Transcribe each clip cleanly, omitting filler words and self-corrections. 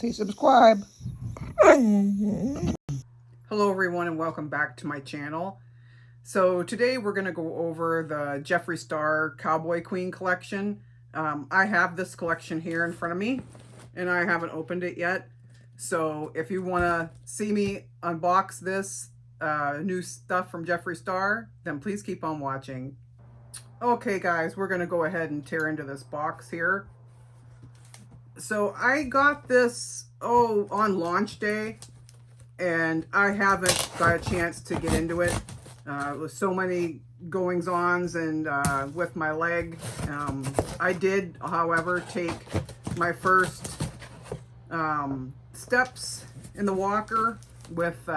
Say subscribe. Hello everyone and welcome back to my channel. So today we're going to go over the Jeffree Star Cowgirl Queen collection. I have this collection here in front of me and I haven't opened it yet. So if you want to see me unbox this new stuff from Jeffree Star, then please keep on watching. Okay guys, we're going to go ahead and tear into this box here. So I got this, on launch day, and I haven't got a chance to get into it. With so many goings-ons and with my leg. I did, however, take my first steps in the walker with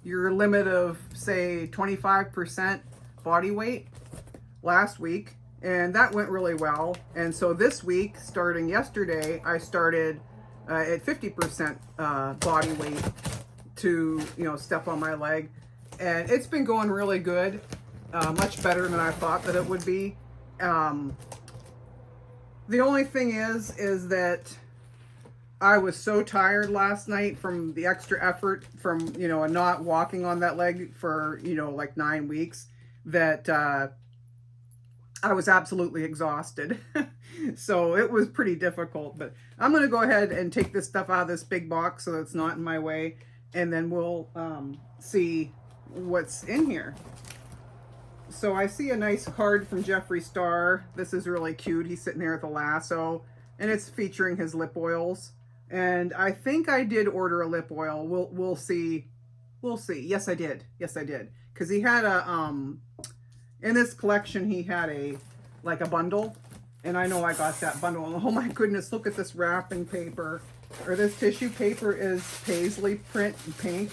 your limit of, say, 25% body weight last week. And that went really well. And so this week, starting yesterday, I started at 50% body weight to, step on my leg. And it's been going really good, much better than I thought that it would be. The only thing is that I was so tired last night from the extra effort from, not walking on that leg for, like 9 weeks, that I was absolutely exhausted. So it was pretty difficult, but I'm going to go ahead and take this stuff out of this big box so it's not in my way. And then we'll see what's in here. So I see a nice card from Jeffree Star. This is really cute. He's sitting there with a lasso and it's featuring his lip oils. And I think I did order a lip oil. We'll see. We'll see. Yes, I did. Yes, I did. Because he had a in this collection, he had a bundle, and I know I got that bundle. And oh my goodness, look at this wrapping paper, or this tissue paper is paisley print in pink,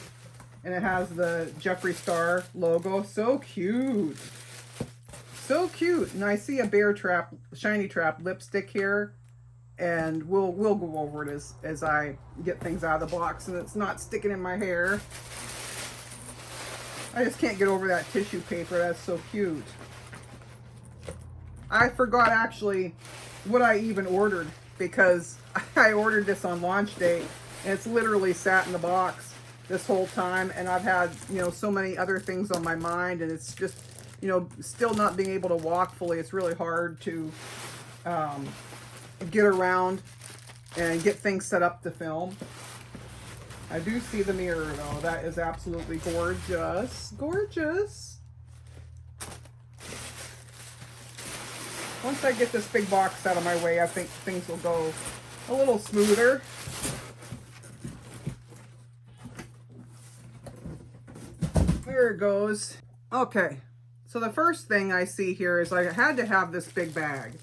and it has the Jeffree Star logo. So cute, so cute. And I see a Bear Trap, Shiny Trap lipstick here, and we'll go over it as I get things out of the box, and it's not sticking in my hair. I just can't get over that tissue paper. That's so cute. I forgot actually what I even ordered because I ordered this on launch day and it's literally sat in the box this whole time, and I've had, so many other things on my mind, and it's just, still not being able to walk fully. It's really hard to get around and get things set up to film. I do see the mirror though. That is absolutely gorgeous. Gorgeous. Once I get this big box out of my way, I think things will go a little smoother. There it goes. Okay, so the first thing I see here is I had to have this big bag.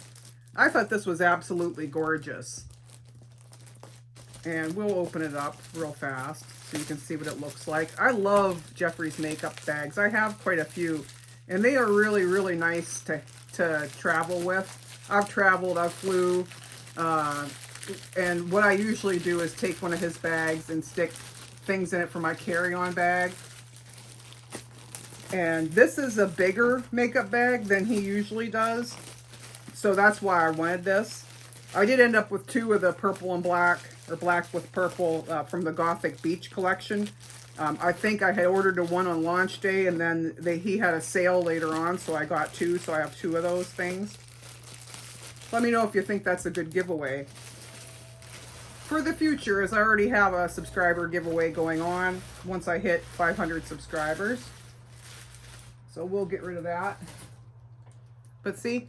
I thought this was absolutely gorgeous. And we'll open it up real fast so you can see what it looks like. I love Jeffree's makeup bags. I have quite a few, and they are really, really nice to travel with. I've traveled, I've flew, and what I usually do is take one of his bags and stick things in it for my carry-on bag. And this is a bigger makeup bag than he usually does, so that's why I wanted this. I did end up with 2 of the purple and black, or black with purple, from the Gothic Beach collection. I think I had ordered one on launch day, and then he had a sale later on, so I got 2, so I have 2 of those things. Let me know if you think that's a good giveaway. For the future, as I already have a subscriber giveaway going on once I hit 500 subscribers. So we'll get rid of that. But see,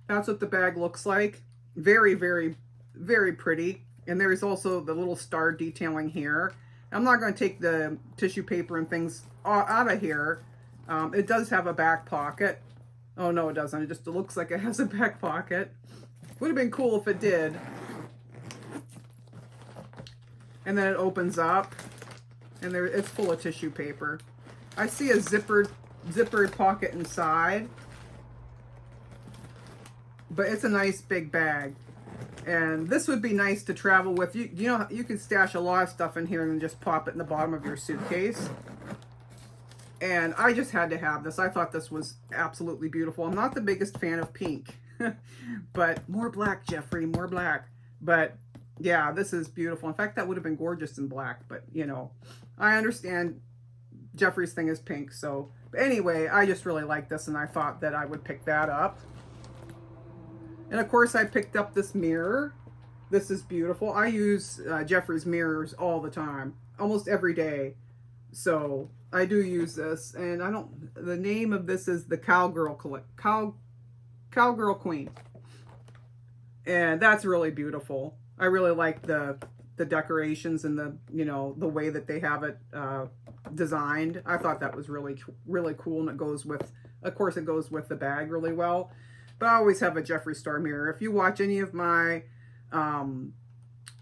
that's what the bag looks like. Very, very, very pretty. And there's also the little star detailing here. I'm not going to take the tissue paper and things out of here. It does have a back pocket. Oh, no, it doesn't. It just looks like it has a back pocket. Would have been cool if it did. And then it opens up. And it's full of tissue paper. I see a zippered pocket inside. But it's a nice big bag. And this would be nice to travel with. You know, you can stash a lot of stuff in here and then just pop it in the bottom of your suitcase. And I just had to have this. I thought this was absolutely beautiful. I'm not the biggest fan of pink. But more black, Jeffree, more black. But Yeah, this is beautiful. In fact, that would have been gorgeous in black, but you know, I understand Jeffree's thing is pink. So but anyway, I just really like this and I thought that I would pick that up. And of course I picked up this mirror. This is beautiful. I use Jeffree's mirrors all the time, almost every day. So I do use this, and I don't, the name of this is the Cowgirl Queen. And that's really beautiful. I really like the decorations and the, you know, the way that they have it designed. I thought that was really cool, and it goes with, of course, it goes with the bag really well. But I always have a Jeffree Star mirror. If you watch any of my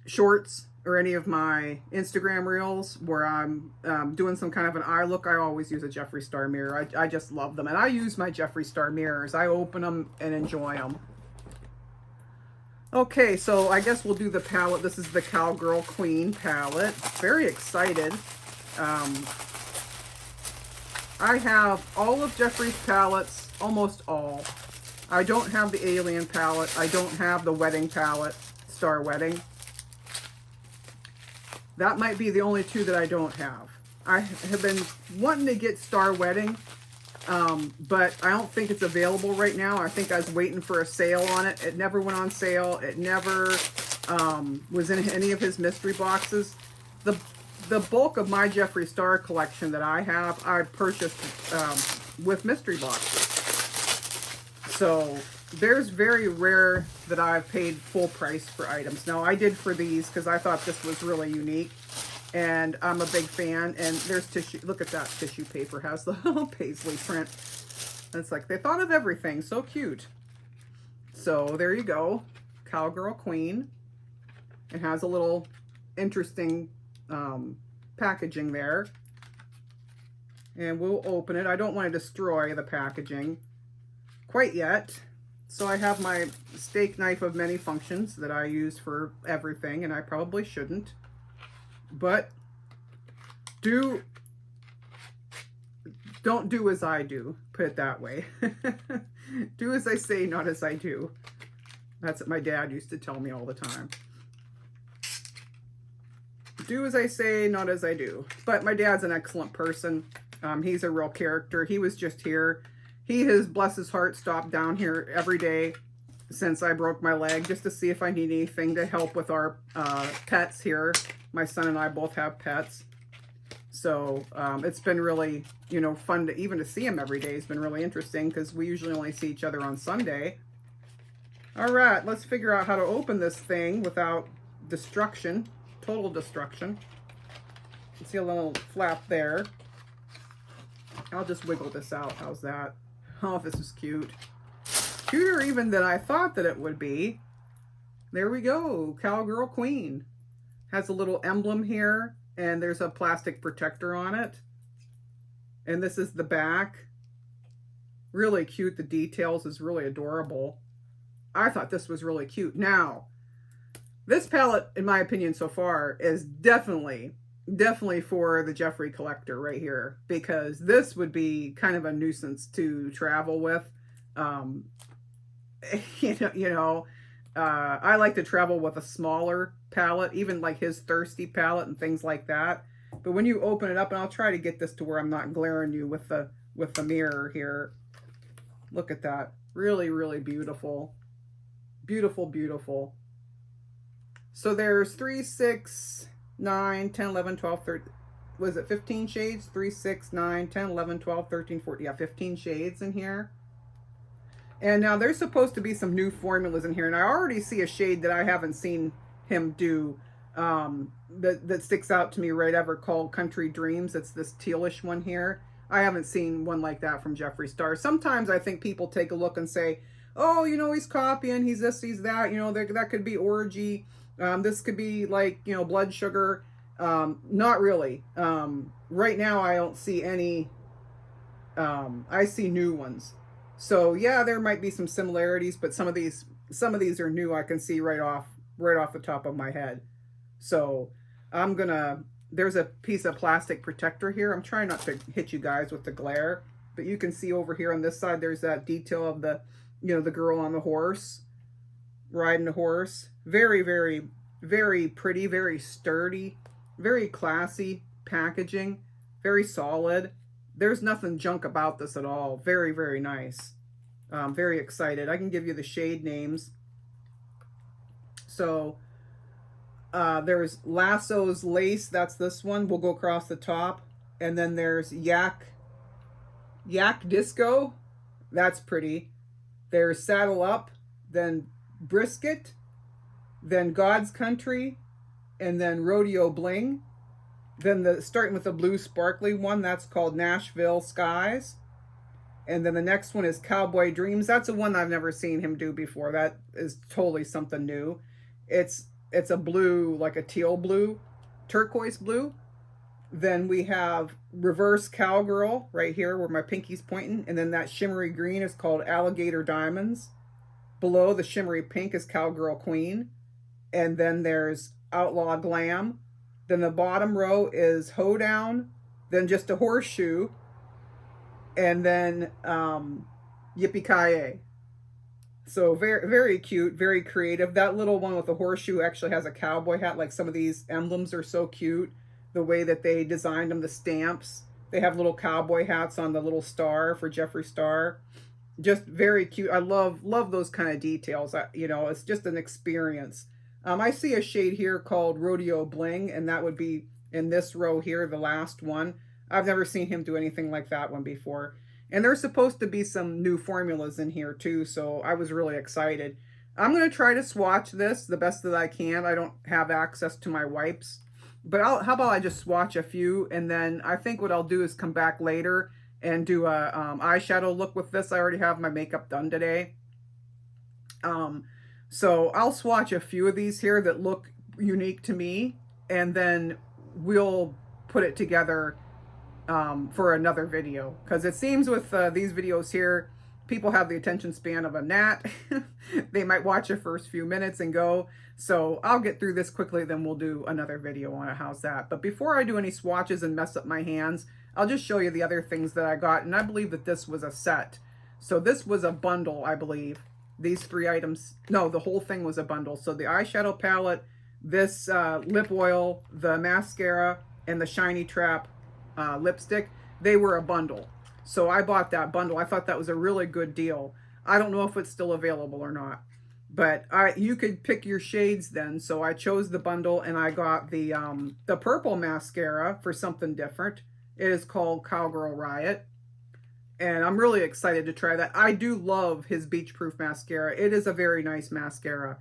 shorts or any of my Instagram reels where I'm doing some kind of an eye look, I always use a Jeffree Star mirror. I just love them, and I use my Jeffree Star mirrors. I open them and enjoy them. Okay, so I guess we'll do the palette. This is the Cowgirl Queen palette. Very excited. I have all of Jeffree's palettes, almost all. I don't have the Alien palette. I don't have the Wedding palette, Star Wedding. That might be the only two that I don't have. I have been wanting to get Star Wedding, but I don't think it's available right now. I think I was waiting for a sale on it. It never went on sale. It never was in any of his mystery boxes. The bulk of my Jeffree Star collection that I have, I purchased with mystery boxes. So there's very rare that I've paid full price for items. Now I did for these because I thought this was really unique. And I'm a big fan. And there's tissue. Look at that tissue paper. Has the little paisley print. It's like they thought of everything. So cute. So there you go. Cowgirl Queen. It has a little interesting packaging there. And we'll open it. I don't want to destroy the packaging quite yet. So I have my steak knife of many functions that I use for everything. And I probably shouldn't. But don't do as I do, put it that way. Do as I say, not as I do. That's what my dad used to tell me all the time. Do as I say, not as I do. But my dad's an excellent person. He's a real character. He was just here. He has, bless his heart, stopped down here every day since I broke my leg just to see if I need anything to help with our pets here. My son and I both have pets. So it's been really, you know, fun to even to see him every day. It's been really interesting because we usually only see each other on Sunday. All right, let's figure out how to open this thing without destruction, total destruction. You see a little flap there. I'll just wiggle this out. How's that? Oh, this is cute. Cuter even than I thought that it would be. There we go, Cowgirl Queen. Has a little emblem here, and there's a plastic protector on it. And this is the back. Really cute. The details is really adorable. I thought this was really cute. Now, this palette, in my opinion so far, is definitely for the Jeffree collector right here, because this would be kind of a nuisance to travel with. I like to travel with a smaller palette, even like his Thirsty palette and things like that. But when you open it up, and I'll try to get this to where I'm not glaring you with the mirror here. Look at that. Really, really beautiful. Beautiful, beautiful. So there's 3, 6, 9, 10, 11, 12, 13. Was it 15 shades? 3, 6, 9, 10, 11, 12, 13, 14. Yeah, 15 shades in here. And now there's supposed to be some new formulas in here. And I already see a shade that I haven't seen him do that sticks out to me right ever, called Country Dreams. It's this tealish one here. I haven't seen one like that from Jeffree Star. Sometimes I think people take a look and say, oh, you know, he's copying, he's this, he's that. You know, that could be Orgy. This could be like, you know, Blood Sugar. Not really. Right now I don't see any. I see new ones. So yeah, there might be some similarities, but some of these are new. I can see right off the top of my head. So there's a piece of plastic protector here. I'm trying not to hit you guys with the glare, but you can see over here on this side, there's that detail of the, you know, the girl on the horse, riding a horse. Very, very, Very pretty, very sturdy, very classy packaging, very solid. There's nothing junk about this at all. Very, very nice. Very excited. I can give you the shade names. So there's Lasso's Lace. That's this one. We'll go across the top. And then there's Yak Disco. That's pretty. There's Saddle Up. Then Brisket. Then God's Country. And then Rodeo Bling. Then starting with the blue sparkly one, that's called Nashville Skies. And then the next one is Cowboy Dreams. That's a one I've never seen him do before. That is totally something new. It's a blue, like a teal blue, turquoise blue. Then we have Reverse Cowgirl right here where my pinky's pointing. And then that shimmery green is called Alligator Diamonds. Below the shimmery pink is Cowgirl Queen. And then there's Outlaw Glam. Then the bottom row is Hoedown. Then just a horseshoe. And then Yippee-Ki-Yay. So very, very cute, very creative. That little one with the horseshoe actually has a cowboy hat. Like some of these emblems are so cute. The way that they designed them, the stamps. They have little cowboy hats on the little star for Jeffree Star. Just very cute. I love those kind of details. You know, it's just an experience. I see a shade here called Rodeo Bling, and that would be in this row here, the last one. I've never seen him do anything like that one before. And there's supposed to be some new formulas in here too, so I was really excited. I'm going to try to swatch this the best that I can. I don't have access to my wipes. But how about I just swatch a few, and then I think what I'll do is come back later and do a eyeshadow look with this. I already have my makeup done today. So I'll swatch a few of these here that look unique to me, and then we'll put it together for another video, because it seems with these videos here, people have the attention span of a gnat. They might watch the first few minutes and go. So I'll get through this quickly, then we'll do another video on it. How's that? But before I do any swatches and mess up my hands, I'll just show you the other things that I got. And I believe that this was a set. So this was a bundle, I believe. These 3 items, no, the whole thing was a bundle. So the eyeshadow palette, this lip oil, the mascara, and the Shiny Trap lipstick, they were a bundle. So I bought that bundle. I thought that was a really good deal. I don't know if it's still available or not, but you could pick your shades then. So I chose the bundle, and I got the purple mascara for something different. It is called Cowgirl Riot, and I'm really excited to try that. I do love his Beach Proof mascara. It is a very nice mascara.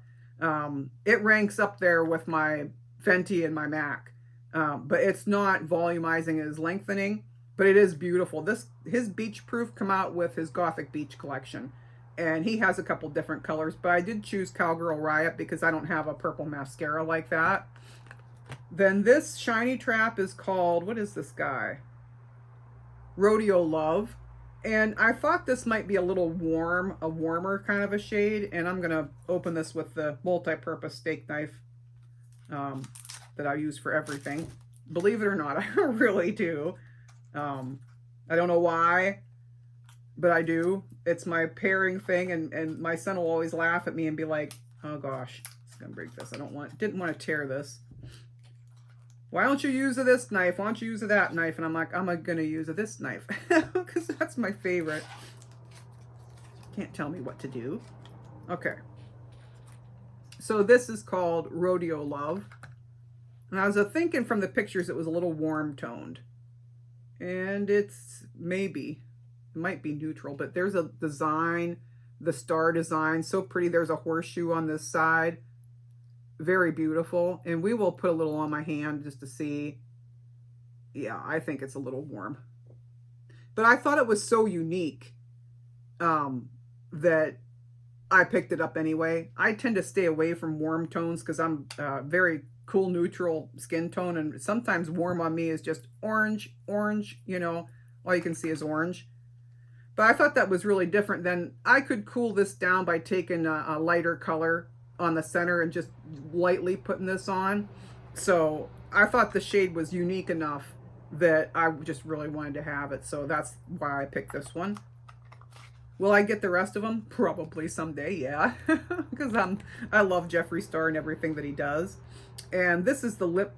It ranks up there with my Fenty and my MAC, but it's not volumizing, it is lengthening. But it is beautiful. His Beach Proof come out with his Gothic Beach collection. And he has a couple different colors. But I did choose Cowgirl Riot because I don't have a purple mascara like that. Then this Shiny Trap is called, what is this guy? Rodeo Love. And I thought this might be a little warm, a warmer kind of a shade. And I'm going to open this with the multi-purpose steak knife that I use for everything. Believe it or not, I really do. I don't know why, but I do. It's my pairing thing, and my son will always laugh at me and be like, oh gosh, it's gonna break this. Didn't want to tear this. Why don't you use this knife? Why don't you use that knife? And I'm like, I'm gonna use this knife because that's my favorite. Can't tell me what to do. Okay. So this is called Rodeo Love. And I was thinking from the pictures it was a little warm toned. And it might be neutral, but there's a design, the star design, so pretty. There's a horseshoe on this side, very beautiful. And we will put a little on my hand just to see. Yeah, I think it's a little warm, but I thought it was so unique that I picked it up anyway. I tend to stay away from warm tones because I'm very cool neutral skin tone, and sometimes warm on me is just orange, you know, all you can see is orange. But I thought that was really different. Then I could cool this down by taking a lighter color on the center and just lightly putting this on. So I thought the shade was unique enough that I just really wanted to have it. So that's why I picked this one. Will I get the rest of them? Probably someday, yeah. Because I love Jeffree Star and everything that he does. And this is the lip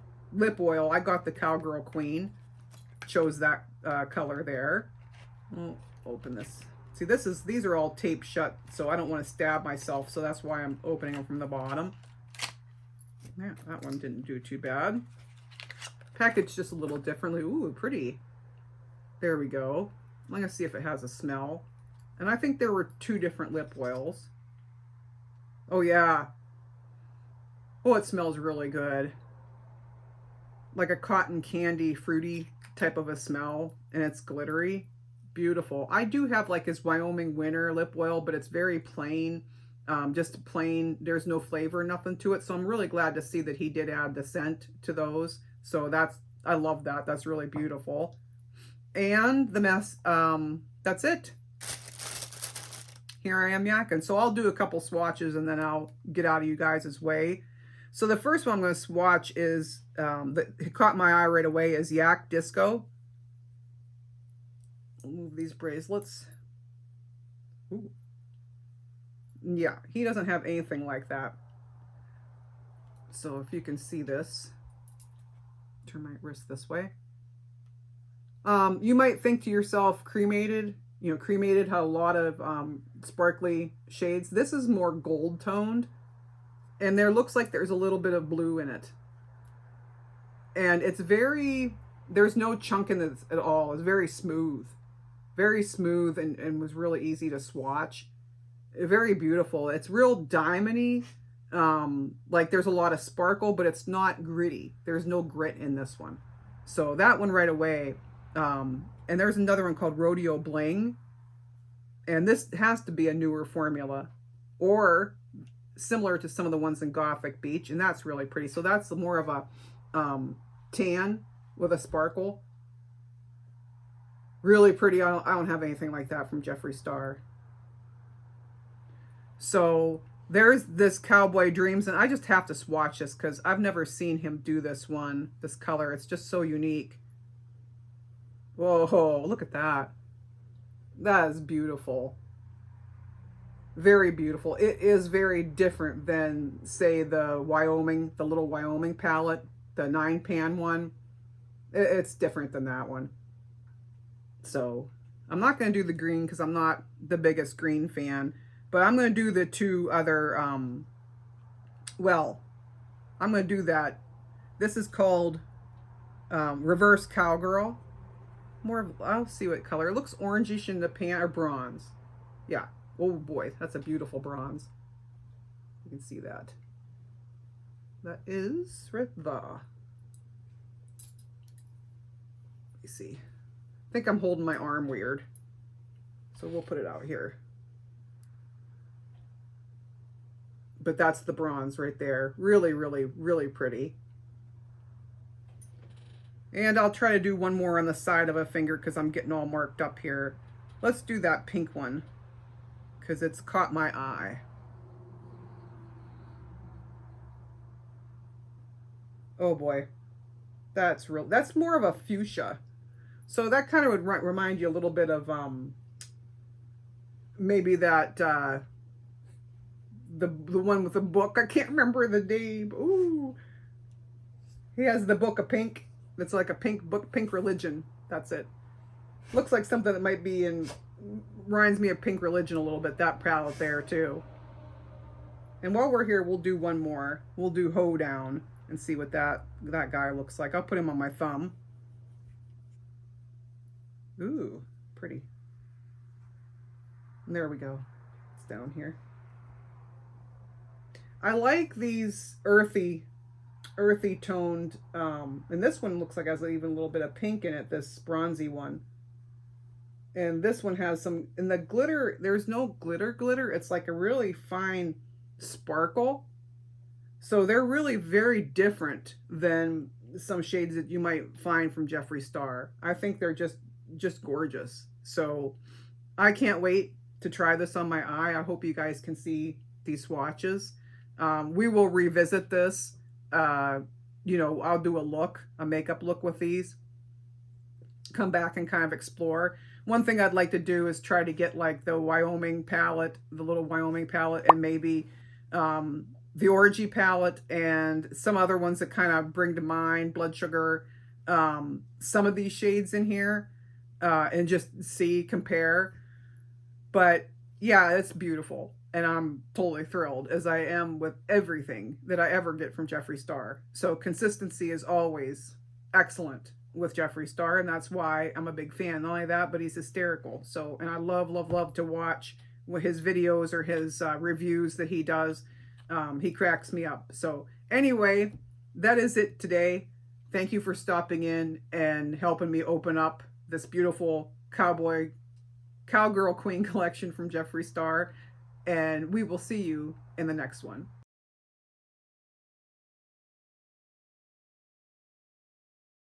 oil. I got the Cowgirl Queen. Chose that color there. I'll open this. See, these are all taped shut, so I don't want to stab myself, so that's why I'm opening them from the bottom. Yeah, that one didn't do too bad. Packaged just a little differently. Ooh, pretty. There we go. I'm gonna see if it has a smell. And I think there were 2 different lip oils. Oh yeah. Oh, it smells really good. Like a cotton candy, fruity type of a smell, and it's glittery. Beautiful. I do have like his Wyoming Winter lip oil, but it's very plain. Just plain. There's no flavor, nothing to it. So I'm really glad to see that he did add the scent to those. So I love that. That's really beautiful. And the mess, that's it. Here I am yakking. So I'll do a couple swatches and then I'll get out of you guys' way. So the first one I'm going to swatch is, that caught my eye right away, is Yak Disco. I'll move these bracelets. Ooh. Yeah, he doesn't have anything like that. So if you can see this, turn my wrist this way. You might think to yourself, cremated, cremated had a lot of sparkly shades. This is more gold toned, and there looks like there's a little bit of blue in it. And it's there's no chunk in this at all. It's very smooth and was really easy to swatch. Very beautiful. It's real diamondy. Like there's a lot of sparkle, but it's not gritty. There's no grit in this one. So that one right away. And there's another one called Rodeo Bling. And this has to be a newer formula or similar to some of the ones in Gothic Beach. And that's really pretty. So that's more of a tan with a sparkle. Really pretty. I don't have anything like that from Jeffree Star. So there's this Cowboy Dreams, and I just have to swatch this because I've never seen him do this color. It's just so unique. Whoa, look at that. That is beautiful. Very beautiful. It is very different than, say, the little Wyoming palette, the 9-pan one. It's different than that one. So I'm not going to do the green because I'm not the biggest green fan. But I'm going to do the 2 other, I'm going to do that. This is called Reverse Cowgirl. I'll see what color. It looks orangish in the pan, or bronze. Yeah. Oh boy, that's a beautiful bronze. You can see that. That is right there. Let me see. I think I'm holding my arm weird. So we'll put it out here. But that's the bronze right there. Really, really, really pretty. And I'll try to do one more on the side of a finger because I'm getting all marked up here. Let's do that pink one because it's caught my eye. Oh boy, that's more of a fuchsia. So that kind of would remind you a little bit of maybe that the one with the book. I can't remember the name. Ooh, he has the book of pink. That's like a pink book, Pink Religion. That's it. Looks like something that might be reminds me of Pink Religion a little bit. That palette there too. And while we're here, we'll do one more. We'll do Hoedown and see what that guy looks like. I'll put him on my thumb. Ooh, pretty. And there we go. It's down here. I like these earthy toned, and this one looks like it has even a little bit of pink in it, this bronzy one. And this one has some, in the glitter, there's no glitter. It's like a really fine sparkle. So they're really very different than some shades that you might find from Jeffree Star. I think they're just gorgeous. So I can't wait to try this on my eye. I hope you guys can see these swatches. We will revisit this. I'll do a makeup look with these come back and kind of explore. One thing I'd like to do is try to get like the Wyoming palette, the little Wyoming palette, and maybe the Orgy palette and some other ones that kind of bring to mind Blood Sugar, some of these shades in here, and just see, compare. But yeah, it's beautiful. And I'm totally thrilled, as I am with everything that I ever get from Jeffree Star. So consistency is always excellent with Jeffree Star, and that's why I'm a big fan. Not only that, but he's hysterical. So, and I love, love, love to watch his videos or his reviews that he does. He cracks me up. So anyway, that is it today. Thank you for stopping in and helping me open up this beautiful Cowgirl Queen collection from Jeffree Star. And we will see you in the next one.